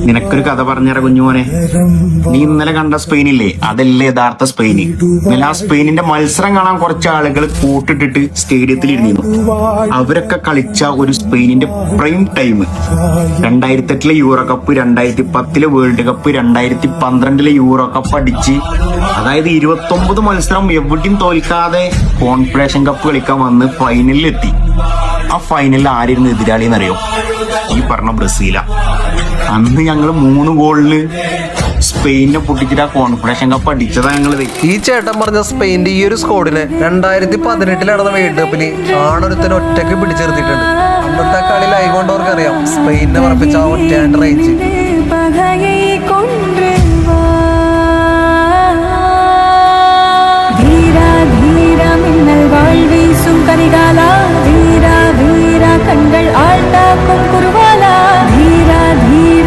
നിനക്കൊരു കഥ പറഞ്ഞറ കുഞ്ഞുമോനെ. നീ ഇന്നലെ കണ്ട സ്പെയിനില്ലേ, അതല്ലേ യഥാർത്ഥ സ്പെയിന്. ഇന്നലെ ആ സ്പെയിനിന്റെ മത്സരം കാണാൻ കുറച്ച് ആളുകൾ കൂട്ടിട്ടിട്ട് സ്റ്റേഡിയത്തിൽ ഇരുന്നിരുന്നു. അവരൊക്കെ കളിച്ച ഒരു സ്പെയിനിന്റെ prime time 2008 euro cup, 2010 world cup, 2012 euro cup അടിച്ച്, അതായത് 29 മത്സരം എവിടെയും തോൽക്കാതെ കോൺഫെഡറേഷൻ കപ്പ് കളിക്കാൻ വന്ന് ഫൈനലിലെത്തി. ആ ഫൈനലിൽ ആരായിരുന്നു എതിരാളി എന്നറിയോ? ഈ പറഞ്ഞ ബ്രസീല. അന്ന് ഞങ്ങൾ 3 ഗോളിന് സ്പെയിനെ പൊട്ടിച്ചിട്ട് ആ കോൺഫെഡറേഷൻ കപ്പ് അടിച്ചതാ ഞങ്ങളത്. ഈ ചേട്ടൻ പറഞ്ഞ സ്പെയിന്റെ ഈ ഒരു സ്കോഡിനെ 2018 നടന്ന വേൾഡ് കപ്പില് ആണൊരുത്തന് ഒറ്റയ്ക്ക് പിടിച്ചെടുത്തിട്ടുണ്ട്. അന്നത്തെ കളി ലൈവ് കൊണ്ടവർക്ക് അറിയാം സ്പെയിനെ ഉറപ്പിച്ച ആ ഒറ്റ റേഞ്ച്. கண்கள் ஆழ்ந்தாக்கும் குருவா